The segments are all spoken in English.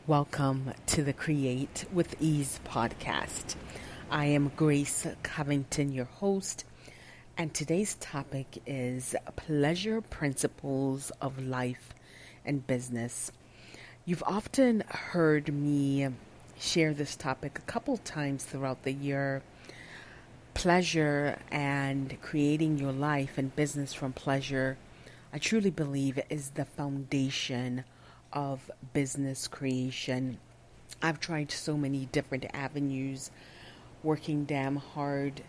Welcome to the Create with Ease podcast. I am Grace Covington, your host, and today's topic is pleasure principles of life and business. You've often heard me share this topic a couple times throughout the year. Pleasure and creating your life and business from pleasure, I truly believe, is the foundation of business creation. I've tried so many different avenues, working damn hard,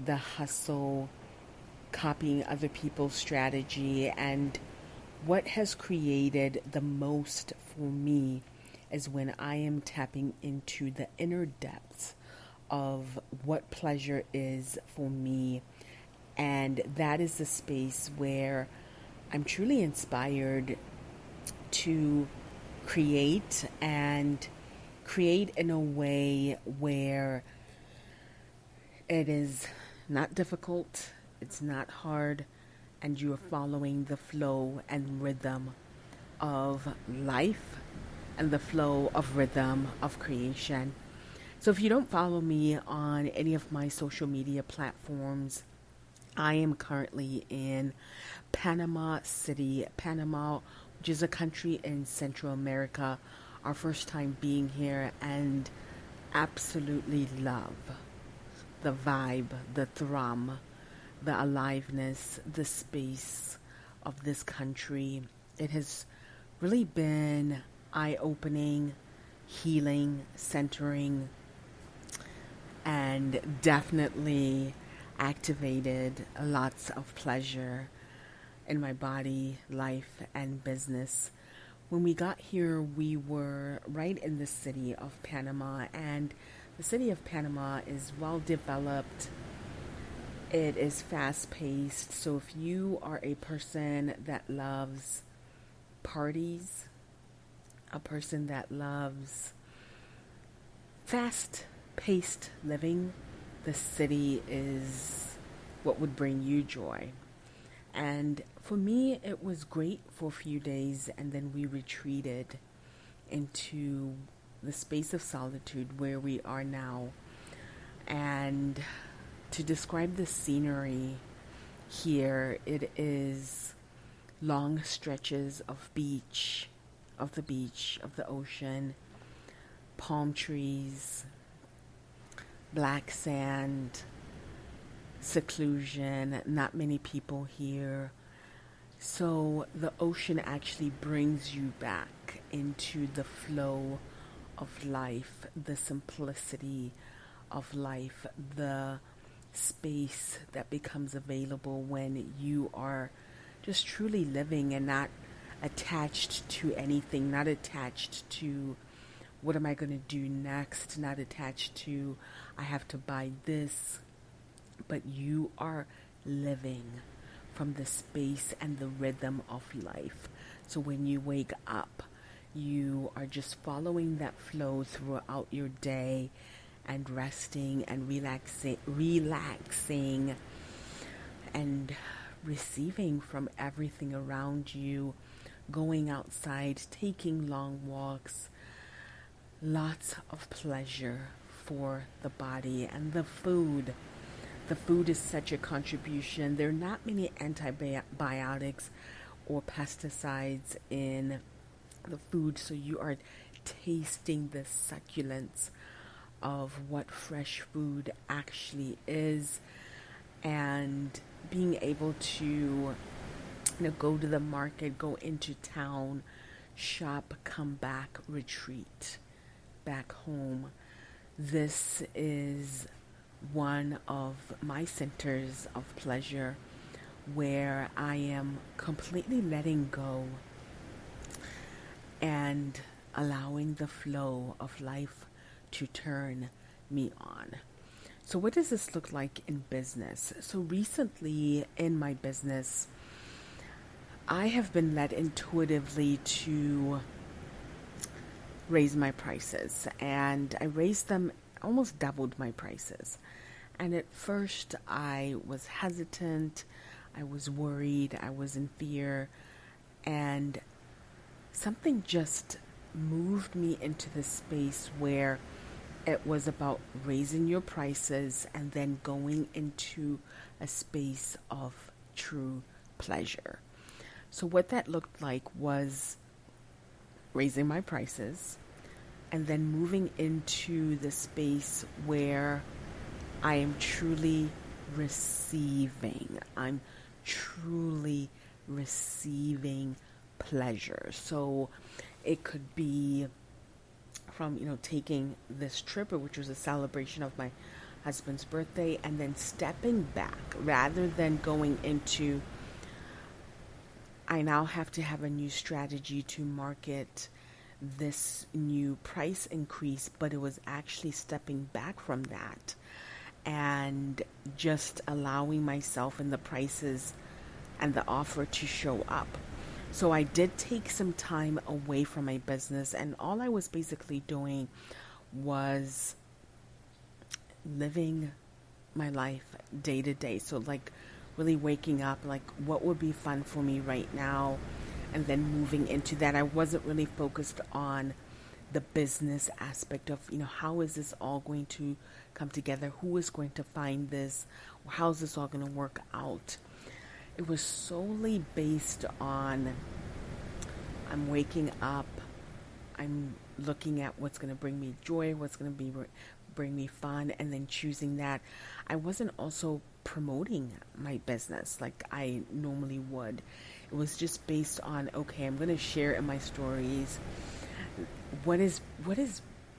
the hustle, copying other people's strategy, and what has created the most for me is when I am tapping into the inner depths of what pleasure is for me. And that is the space where I'm truly inspired to create and create in a way where it is not difficult, it's not hard, and you are following the flow and rhythm of life and the flow of rhythm of creation. So if you don't follow me on any of my social media platforms, I am currently in Panama City, Panama, which is a country in Central America. Our first time being here, and absolutely love the vibe, the thrum, the aliveness, the space of this country. It has really been eye-opening, healing, centering, and definitely activated lots of pleasure in my body, life, and business. When we got here, we were right in the city of Panama, and the city of Panama is well developed. It is fast paced. So if you are a person that loves parties, a person that loves fast paced living, the city is what would bring you joy. And for me, it was great for a few days, and then we retreated into the space of solitude where we are now. And to describe the scenery here, it is long stretches of beach, of the ocean, palm trees, black sand, seclusion, not many people here. So the ocean actually brings you back into the flow of life, the simplicity of life, the space that becomes available when you are just truly living and not attached to anything, not attached to what am I going to do next, not attached to I have to buy this, but you are living from the space and the rhythm of life. So when you wake up, you are just following that flow throughout your day and resting and relaxing and receiving from everything around you, going outside, taking long walks, lots of pleasure for the body. And the food is such a contribution. There are not many antibiotics or pesticides in the food, so you are tasting the succulence of what fresh food actually is, and being able to go to the market, go into town, shop, come back, retreat back home. This is one of my centers of pleasure where I am completely letting go and allowing the flow of life to turn me on. So what does this look like in business? So recently in my business, I have been led intuitively to raise my prices, and I raised them, almost doubled my prices. And at first I was hesitant, I was worried, I was in fear, and something just moved me into the space where it was about raising your prices and then going into a space of true pleasure. So, what that looked like was raising my prices and then moving into the space where I am truly receiving. I'm truly receiving pleasure. So it could be from, taking this trip, which was a celebration of my husband's birthday, and then stepping back rather than going into, I now have to have a new strategy to market this new price increase, but it was actually stepping back from that and just allowing myself and the prices and the offer to show up. So I did take some time away from my business, and all I was basically doing was living my life day to day. So, like, really waking up, like, what would be fun for me right now, and then moving into that. I wasn't really focused on the business aspect of, how is this all going to come together? Who is going to find this? How's this all going to work out? It was solely based on I'm waking up, I'm looking at what's going to bring me joy, what's going to bring me fun, and then choosing that. I wasn't also promoting my business like I normally would. It was just based on, okay, I'm going to share in my stories what is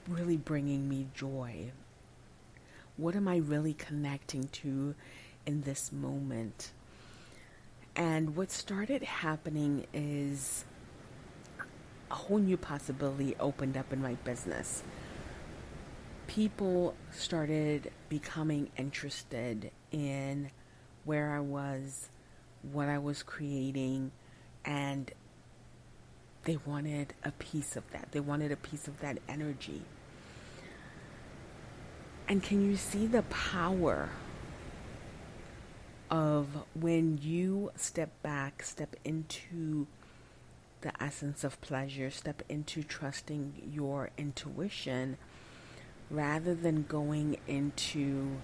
really bringing me joy. What am I really connecting to in this moment? And what started happening is a whole new possibility opened up in my business. People started becoming interested in where I was, what I was creating, and they wanted a piece of that. They wanted a piece of that energy. And can you see the power of when you step back, step into the essence of pleasure, step into trusting your intuition rather than going into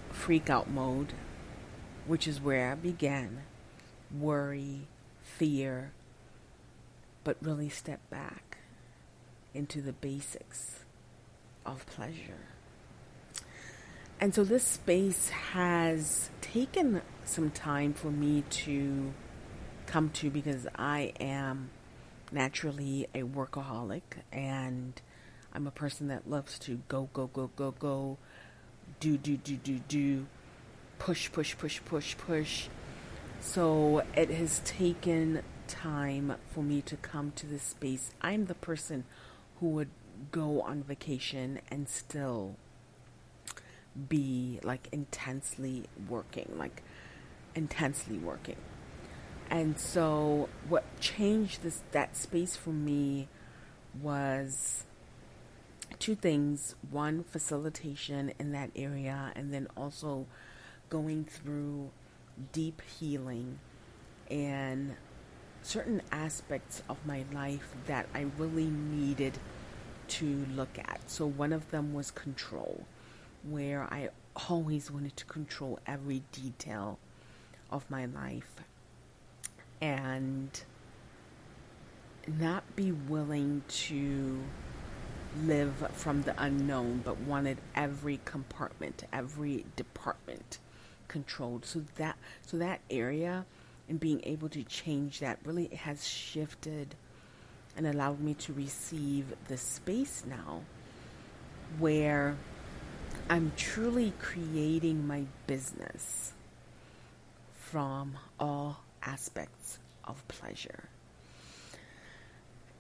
freak out mode, which is where I began, worry, fear, but really step back into the basics of pleasure. And so this space has taken some time for me to come to, because I am naturally a workaholic and I'm a person that loves to go, do, push. So it has taken time for me to come to this space. I'm the person who would go on vacation and still be intensely working. And so what changed that space for me was two things. One, facilitation in that area, and then also going through deep healing and certain aspects of my life that I really needed to look at. So one of them was control, where I always wanted to control every detail of my life and not be willing to live from the unknown, but wanted every compartment, every department controlled. So that area and being able to change that really has shifted and allowed me to receive the space now where I'm truly creating my business from all aspects of pleasure.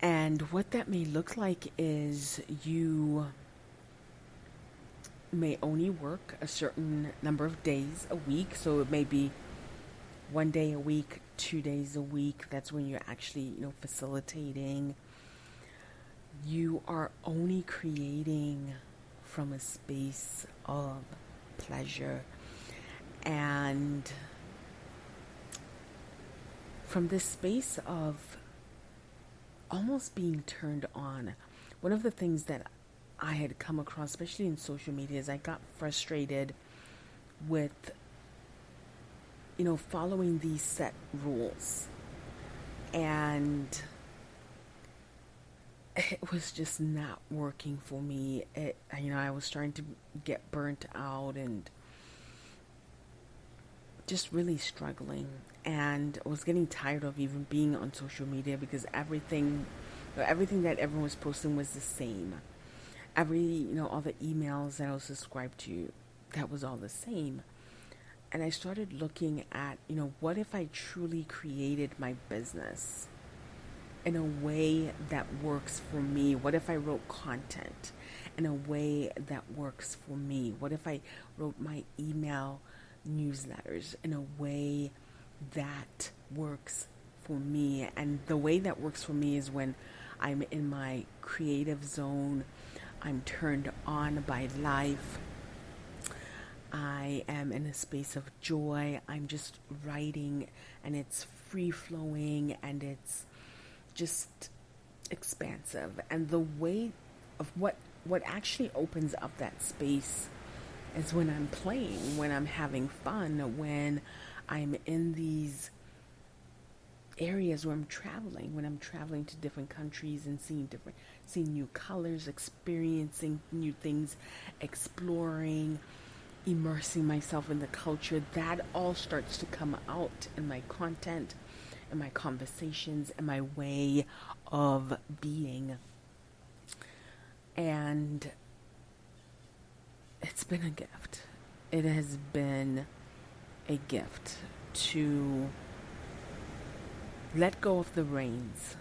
And what that may look like is you may only work a certain number of days a week. So it may be 1 day a week, 2 days a week. That's when you're actually, facilitating. You are only creating from a space of pleasure and from this space of almost being turned on. One of the things that I had come across, especially in social media, is I got frustrated with, following these set rules. And it was just not working for me. I was starting to get burnt out and just really struggling. And I was getting tired of even being on social media because everything that everyone was posting was the same. All the emails that I was subscribed to, that was all the same. And I started looking at, what if I truly created my business in a way that works for me? What if I wrote content in a way that works for me? What if I wrote my email newsletters in a way that works for me? And the way that works for me is when I'm in my creative zone, I'm turned on by life, I am in a space of joy, I'm just writing and it's free flowing and it's just expansive. And the way of what actually opens up that space is when I'm playing, when I'm having fun, when I'm in these areas where when I'm traveling to different countries and seeing new colors, experiencing new things, exploring, immersing myself in the culture. That all starts to come out in my content, in my conversations, in my way of being. And it's been a gift. It has been a gift to let go of the reins,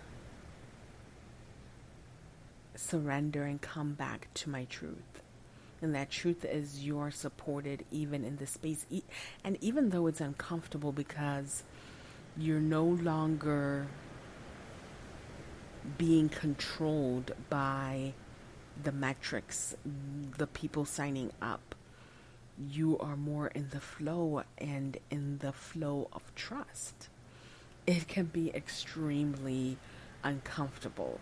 surrender, and come back to my truth. And that truth is you're supported even in this space. And even though it's uncomfortable because you're no longer being controlled by the metrics, the people signing up, you are more in the flow and in the flow of trust. It can be extremely uncomfortable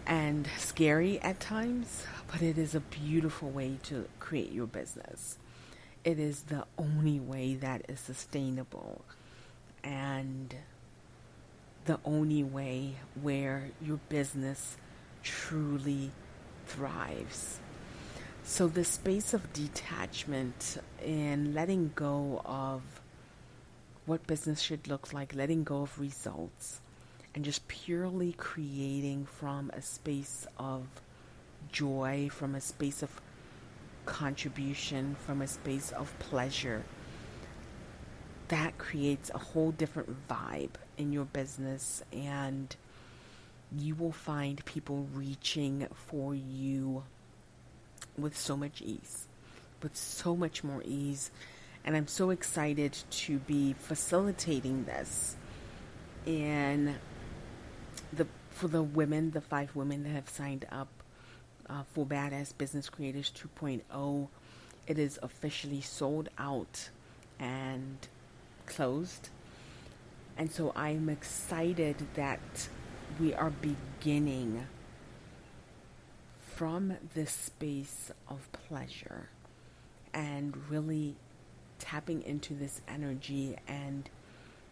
and scary at times, but it is a beautiful way to create your business. It is the only way that is sustainable and the only way where your business truly thrives. So the space of detachment and letting go of what business should look like, letting go of results, and just purely creating from a space of joy, from a space of contribution, from a space of pleasure, that creates a whole different vibe in your business, and you will find people reaching for you with so much ease, with so much more ease. And I'm so excited to be facilitating this for the women, the 5 women that have signed up for Badass Business Creators 2.0. It is officially sold out and closed. And so I'm excited that we are beginning from this space of pleasure and really tapping into this energy and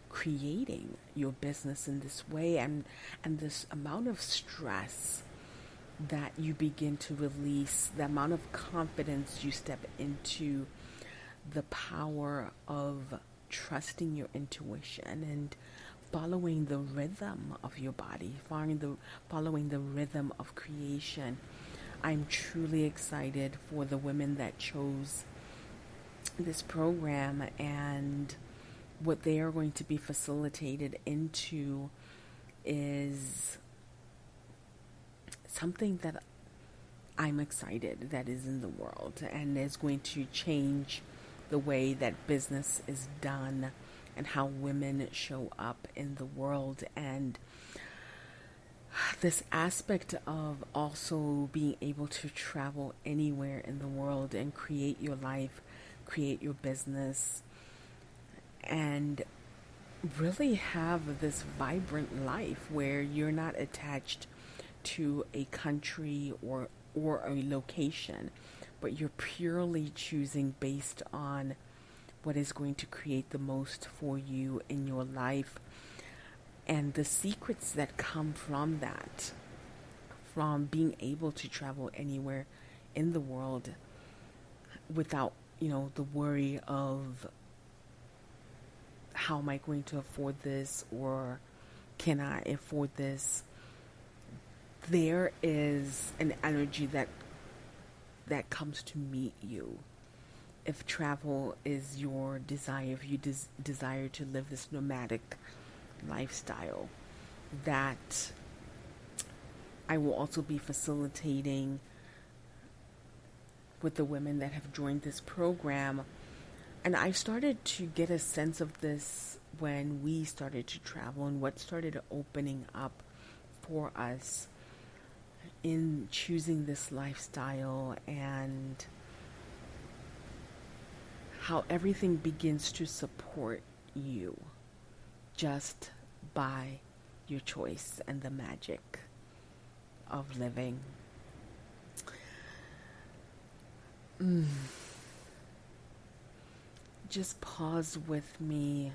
creating your business in this way, and this amount of stress that you begin to release, the amount of confidence you step into, the power of trusting your intuition and following the rhythm of your body, following the rhythm of creation. I'm truly excited for the women that chose this program and what they are going to be facilitated into is something that I'm excited that is in the world and is going to change the way that business is done and how women show up in the world. And this aspect of also being able to travel anywhere in the world and create your life, create your business, and really have this vibrant life where you're not attached to a country or a location, but you're purely choosing based on what is going to create the most for you in your life, and the secrets that come from that, from being able to travel anywhere in the world without, the worry of how am I going to afford this, or can I afford this. There is an energy that comes to meet you. If travel is your desire, if you desire to live this nomadic lifestyle, that I will also be facilitating with the women that have joined this program. And I started to get a sense of this when we started to travel and what started opening up for us in choosing this lifestyle, and how everything begins to support you just by your choice and the magic of living. Just pause with me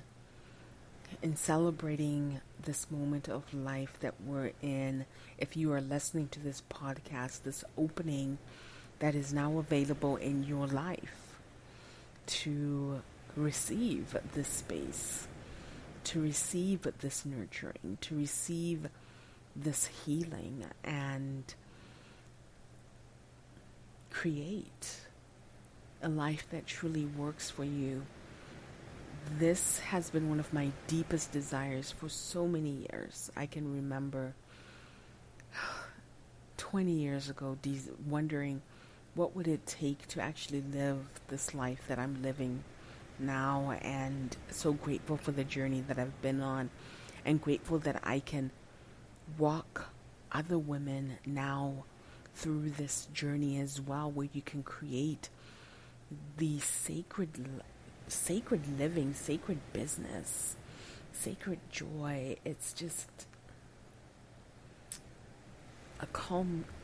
in celebrating this moment of life that we're in. If you are listening to this podcast, this opening that is now available in your life to receive this space, to receive this nurturing, to receive this healing, and create a life that truly works for you. This has been one of my deepest desires for so many years. I can remember 20 years ago wondering what would it take to actually live this life that I'm living now, and so grateful for the journey that I've been on, and grateful that I can walk other women now through this journey as well, where you can create the sacred living, sacred business, sacred joy. It's just a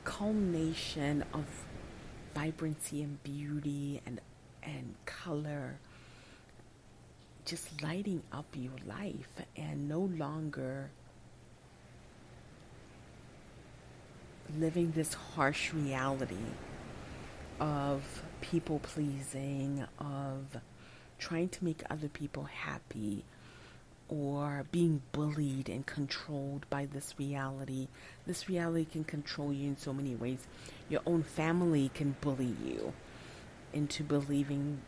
culmination of vibrancy and beauty and color, just lighting up your life, and no longer living this harsh reality of people pleasing, of trying to make other people happy, or being bullied and controlled by this reality. This reality can control you in so many ways. Your own family can bully you into believing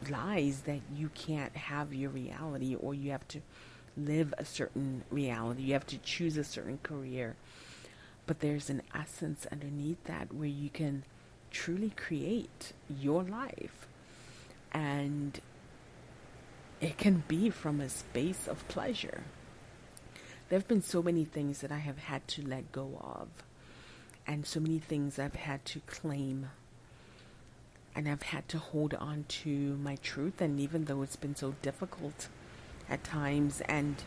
lies that you can't have your reality, or you have to live a certain reality. You have to choose a certain career. But there's an essence underneath that where you can truly create your life. And it can be from a space of pleasure. There have been so many things that I have had to let go of, and so many things I've had to claim, and I've had to hold on to my truth. And even though it's been so difficult at times, and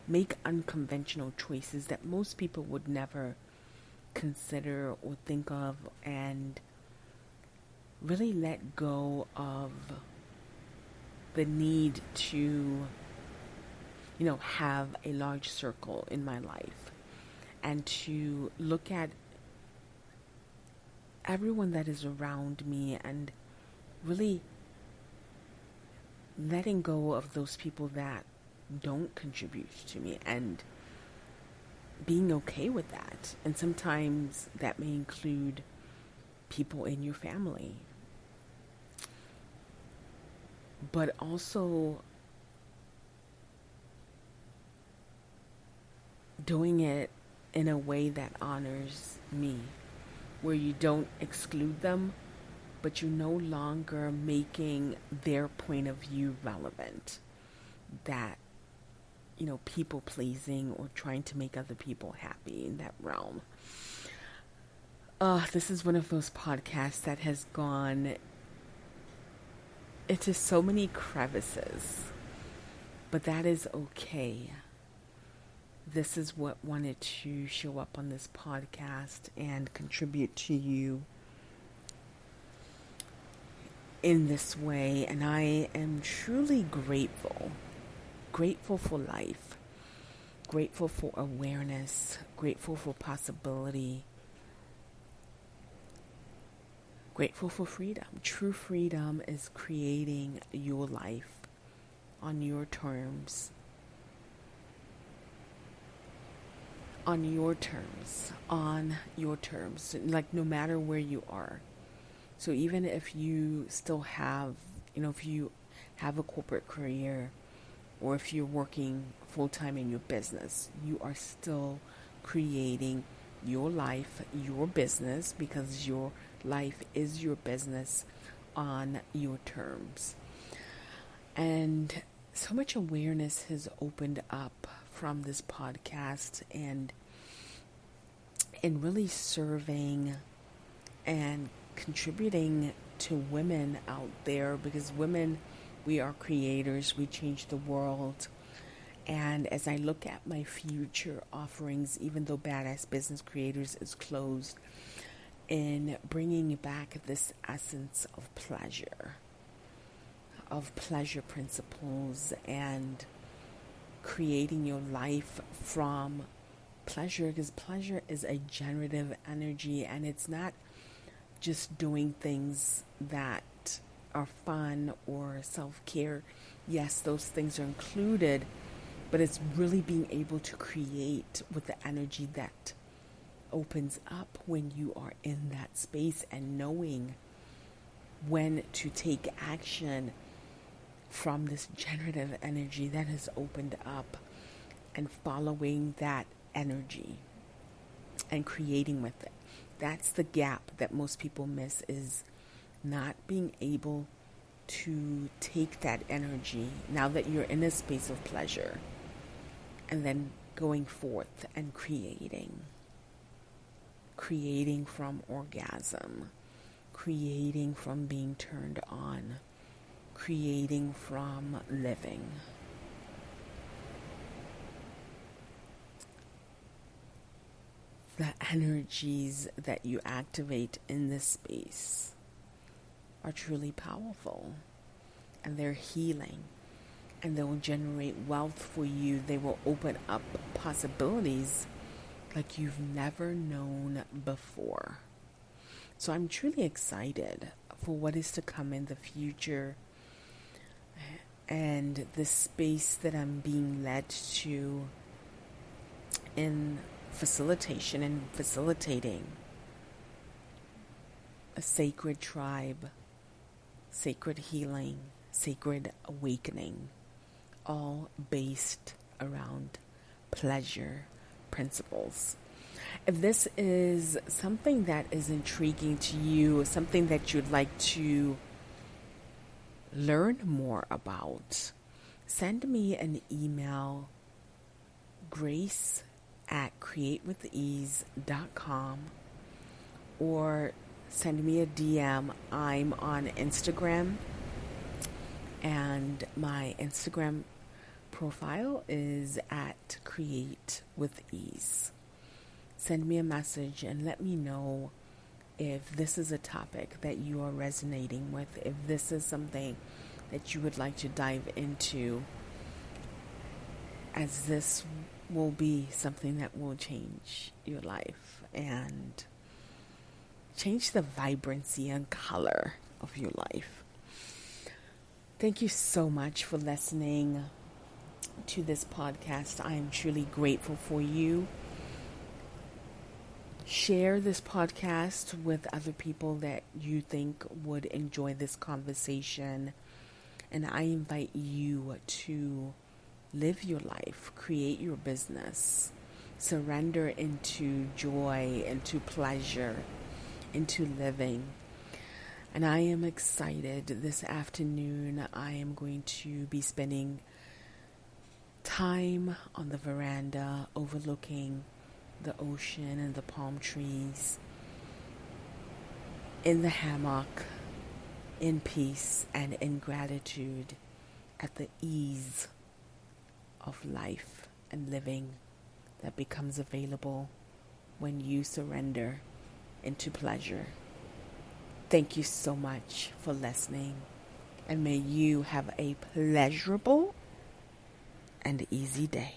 make unconventional choices that most people would never consider or think of, and really let go of the need to, have a large circle in my life, and to look at everyone that is around me, and really letting go of those people that don't contribute to me, and being okay with that. And sometimes that may include people in your family, but also doing it in a way that honors me, where you don't exclude them, but you're no longer making their point of view relevant. That, people pleasing or trying to make other people happy in that realm. This is one of those podcasts that has gone into so many crevices, but that is okay. This is what wanted to show up on this podcast and contribute to you in this way. And I am truly grateful. Grateful for life. Grateful for awareness. Grateful for possibility. Grateful for freedom. True freedom is creating your life on your terms. On your terms. On your terms. Like no matter where you are. So even if you still have, if you have a corporate career or if you're working full-time in your business, you are still creating your life, your business, because your life is your business on your terms. And so much awareness has opened up from this podcast and really serving and contributing to women out there, because women, we are creators, we change the world. And as I look at my future offerings, even though Badass Business Creators is closed, in bringing back this essence of pleasure principles, and creating your life from pleasure, because pleasure is a generative energy, and it's not just doing things that are fun or self-care. Yes, those things are included, but it's really being able to create with the energy that opens up when you are in that space, and knowing when to take action from this generative energy that has opened up, and following that energy and creating with it. That's the gap that most people miss, is not being able to take that energy now that you're in a space of pleasure, and then going forth and creating from orgasm, creating from being turned on, creating from living. The energies that you activate in this space are truly powerful, and they're healing, and they will generate wealth for you. They will open up possibilities like you've never known before. So I'm truly excited for what is to come in the future, and the space that I'm being led to in facilitation and facilitating a sacred tribe, sacred healing, sacred awakening, all based around pleasure principles. If this is something that is intriguing to you, something that you'd like to learn more about, send me an email, grace@createwithease.com, or send me a DM. I'm on Instagram, and my Instagram profile is at Create with Ease. Send me a message and let me know if this is a topic that you are resonating with, if this is something that you would like to dive into, as this will be something that will change your life and change the vibrancy and color of your life. Thank you so much for listening to this podcast. I am truly grateful for you. Share this podcast with other people that you think would enjoy this conversation. And I invite you to live your life, create your business, surrender into joy, into pleasure, into living. And I am excited. This afternoon, I am going to be spending time on the veranda overlooking the ocean and the palm trees, in the hammock, in peace and in gratitude at the ease of life and living that becomes available when you surrender into pleasure. Thank you so much for listening, and may you have a pleasurable and easy day.